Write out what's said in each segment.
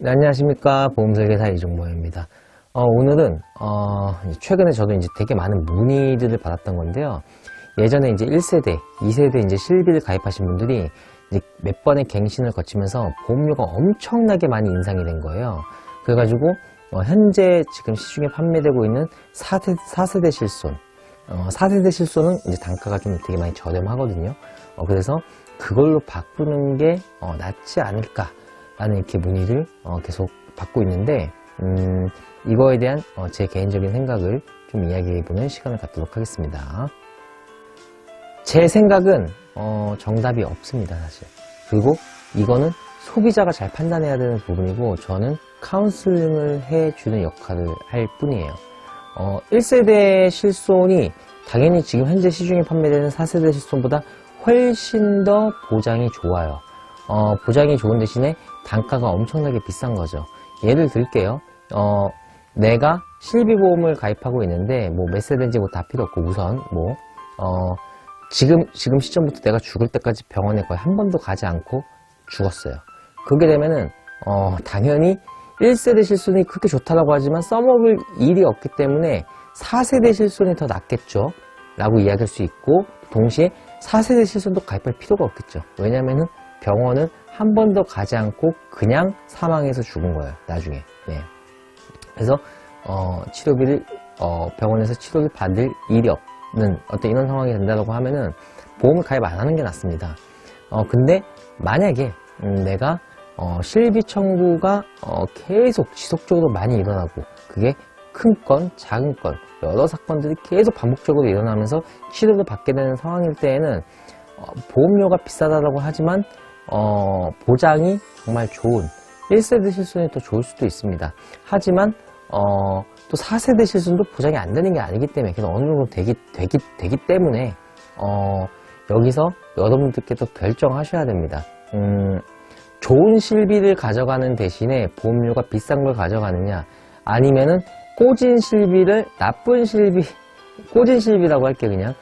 네, 안녕하십니까. 보험설계사 이종모입니다. 오늘은, 최근에 저도 이제 되게 많은 문의들을 받았던 건데요. 예전에 이제 1세대, 2세대 이제 실비를 가입하신 분들이 이제 몇 번의 갱신을 거치면서 보험료가 엄청나게 많이 인상이 된 거예요. 그래가지고, 현재 지금 시중에 판매되고 있는 4세대 실손, 4세대 실손은 이제 단가가 좀 되게 많이 저렴하거든요. 그래서 그걸로 바꾸는 게 낫지 않을까. 라는 이렇게 문의를 계속 받고 있는데 이거에 대한 제 개인적인 생각을 좀 이야기해보는 시간을 갖도록 하겠습니다. 제 생각은 정답이 없습니다, 사실. 그리고 이거는 소비자가 잘 판단해야 되는 부분이고 저는 카운슬링을 해주는 역할을 할 뿐이에요. 1세대 실손이 당연히 지금 현재 시중에 판매되는 4세대 실손보다 훨씬 더 보장이 좋아요. 보장이 좋은 대신에 단가가 엄청나게 비싼 거죠. 예를 들게요. 내가 실비보험을 가입하고 있는데 뭐 몇 세대인지 뭐 다 필요 없고 우선 지금 시점부터 내가 죽을 때까지 병원에 거의 한 번도 가지 않고 죽었어요. 그렇게 되면은 당연히 1세대 실손이 그렇게 좋다라고 하지만 써먹을 일이 없기 때문에 4세대 실손이 더 낫겠죠 라고 이야기할 수 있고, 동시에 4세대 실손도 가입할 필요가 없겠죠. 왜냐면은 병원은 한 번도 가지 않고 그냥 사망해서 죽은 거예요, 나중에. 네. 그래서 치료비를 병원에서 치료를 받을 일이 없는 어떤 이런 상황이 된다고 하면은 보험을 가입 안 하는 게 낫습니다. 근데 만약에 내가 실비 청구가 계속 지속적으로 많이 일어나고 그게 큰 건, 작은 건, 여러 사건들이 계속 반복적으로 일어나면서 치료를 받게 되는 상황일 때에는 보험료가 비싸다고 하지만 보장이 정말 좋은 1세대 실손이 더 좋을 수도 있습니다. 하지만 또 4세대 실손도 보장이 안 되는 게 아니기 때문에, 그래서 어느 정도 되기 때문에 여기서 여러분들께서 결정하셔야 됩니다. 좋은 실비를 가져가는 대신에 보험료가 비싼 걸 가져가느냐, 아니면은 꼬진 실비를 꼬진 실비라고 할게요. 그냥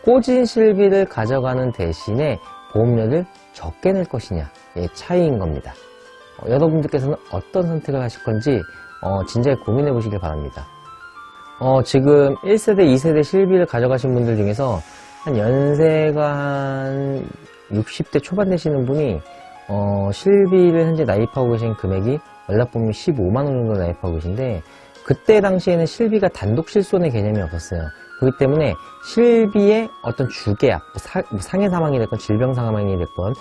꼬진 실비를 가져가는 대신에 보험료를 적게 낼 것이냐의 차이인 겁니다. 여러분들께서는 어떤 선택을 하실 건지 진지하게 고민해 보시길 바랍니다. 지금 1세대, 2세대 실비를 가져가신 분들 중에서 한 연세가 한 60대 초반 되시는 분이 실비를 현재 나입하고 계신 금액이 월납보험료 15만원 정도 나입하고 계신데, 그때 당시에는 실비가 단독 실손의 개념이 없었어요. 그렇기 때문에 실비에 어떤 주계약, 상해 사망이 됐건 질병 사망이 됐건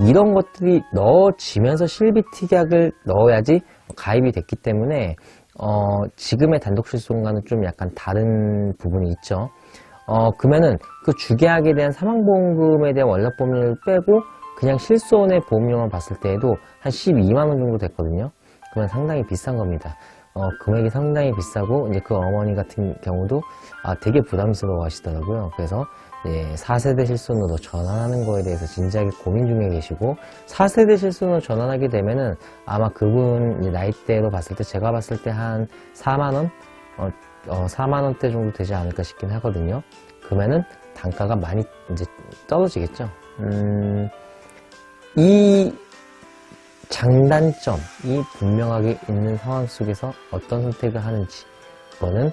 이런 것들이 넣어지면서 실비 특약을 넣어야지 가입이 됐기 때문에 지금의 단독 실손과는 좀 약간 다른 부분이 있죠. 그러면은 그 주계약에 대한 사망보험금에 대한 월납보험료를 빼고 그냥 실손의 보험료만 봤을 때에도 한 12만원 정도 됐거든요. 그러면 상당히 비싼 겁니다. 금액이 상당히 비싸고, 이제 그 어머니 같은 경우도 되게 부담스러워 하시더라고요. 그래서 4세대 실손으로 전환하는 거에 대해서 진지하게 고민 중에 계시고, 4세대 실손으로 전환하게 되면은 아마 그분 이제 나이대로 봤을 때, 제가 봤을 때 한 4만원? 4만원대 정도 되지 않을까 싶긴 하거든요. 그러면은 단가가 많이 이제 떨어지겠죠. 이 장단점이 분명하게 있는 상황 속에서 어떤 선택을 하는지, 그거는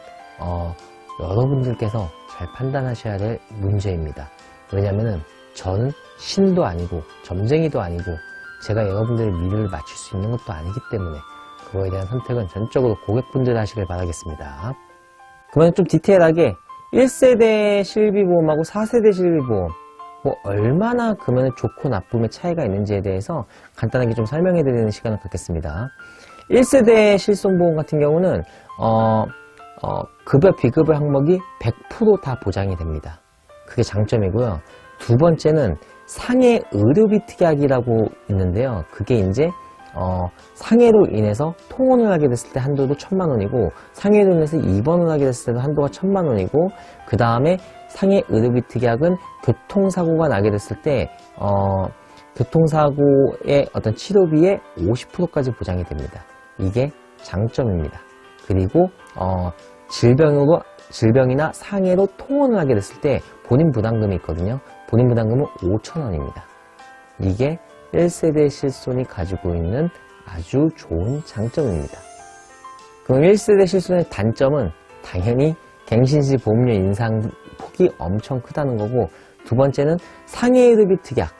여러분들께서 잘 판단하셔야 될 문제입니다. 왜냐면은 저는 신도 아니고 점쟁이도 아니고 제가 여러분들의 미래를 맞출 수 있는 것도 아니기 때문에 그거에 대한 선택은 전적으로 고객분들 하시길 바라겠습니다. 그러면 좀 디테일하게 1세대 실비보험하고 4세대 실비보험 얼마나 그러면 좋고 나쁨의 차이가 있는지에 대해서 간단하게 좀 설명해 드리는 시간을 갖겠습니다. 1세대 실손보험 같은 경우는 급여 비급여 항목이 100% 다 보장이 됩니다. 그게 장점이고요. 두 번째는 상해 의료비 특약이라고 있는데요. 그게 이제 상해로 인해서 통원을 하게 됐을 때 한도도 1,000만원이고, 상해로 인해서 입원을 하게 됐을 때도 한도가 1,000만원이고, 그 다음에 상해 의료비 특약은 교통사고가 나게 됐을 때 교통사고의 어떤 치료비의 50%까지 보장이 됩니다. 이게 장점입니다. 그리고 질병이나 상해로 통원을 하게 됐을 때 본인 부담금이 있거든요. 본인 부담금은 5,000원입니다. 이게 1세대 실손이 가지고 있는 아주 좋은 장점입니다. 그럼 1세대 실손의 단점은 당연히 갱신시 보험료 인상 폭이 엄청 크다는 거고, 두 번째는 상해의료비 특약,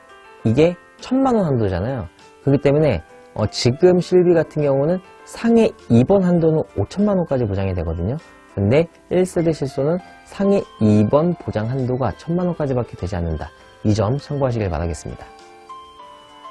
이게 1,000만 원 한도잖아요. 그렇기 때문에 지금 실비 같은 경우는 상해 입원 한도는 5천만 원까지 보장이 되거든요. 근데 1세대 실손은 상해 입원 보장 한도가 1,000만 원까지밖에 되지 않는다. 이 점 참고하시길 바라겠습니다.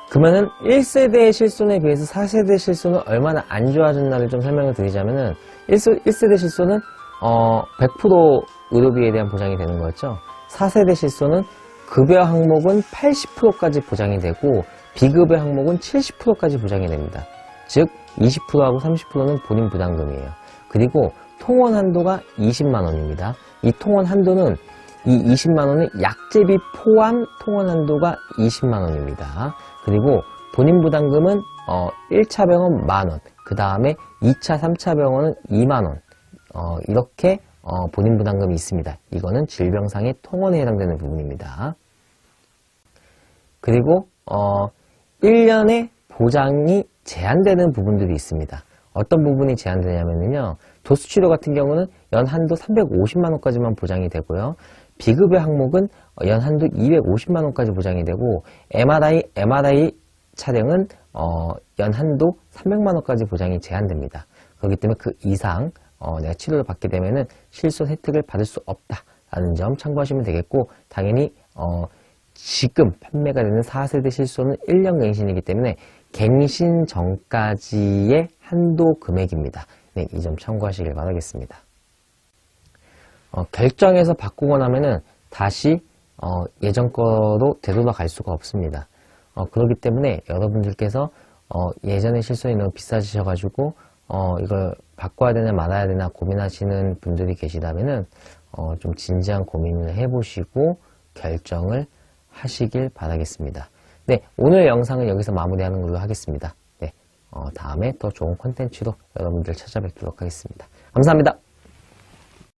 그러면은 1세대 실손에 비해서 4세대 실손은 얼마나 안 좋아졌나를 좀 설명을 드리자면은 1세대 실손은 100% 의료비에 대한 보장이 되는 거였죠. 4세대 실손은 급여 항목은 80%까지 보장이 되고 비급여 항목은 70%까지 보장이 됩니다. 즉 20%하고 30%는 본인 부담금이에요. 그리고 통원 한도가 20만 원입니다. 이 통원 한도는 이 20만 원은 약제비 포함 통원 한도가 20만 원입니다. 그리고 본인 부담금은 1차 병원 만원, 그 다음에 2차, 3차 병원은 2만 원, 이렇게 본인 부담금이 있습니다. 이거는 질병상의 통원에 해당되는 부분입니다. 그리고 1년에 보장이 제한되는 부분들이 있습니다. 어떤 부분이 제한되냐면요, 도수치료 같은 경우는 연한도 350만 원까지만 보장이 되고요. 비급여 항목은 연한도 250만 원까지 보장이 되고, MRI 차량은 연한도 300만 원까지 보장이 제한됩니다. 그렇기 때문에 그 이상 내가 치료를 받게 되면은 실손 혜택을 받을 수 없다라는 점 참고하시면 되겠고, 당연히 지금 판매가 되는 4세대 실손은 1년 갱신이기 때문에 갱신 전까지의 한도 금액입니다. 네, 이 점 참고하시길 바라겠습니다. 결정해서 바꾸고 나면은 다시 예전 거로 되돌아갈 수가 없습니다. 그렇기 때문에 여러분들께서 예전에 실손이 너무 비싸지셔가지고 이걸 바꿔야 되나 말아야 되나 고민하시는 분들이 계시다면은 좀 진지한 고민을 해보시고 결정을 하시길 바라겠습니다. 네, 오늘 영상은 여기서 마무리하는 걸로 하겠습니다. 네, 다음에 더 좋은 콘텐츠로 여러분들 찾아뵙도록 하겠습니다. 감사합니다.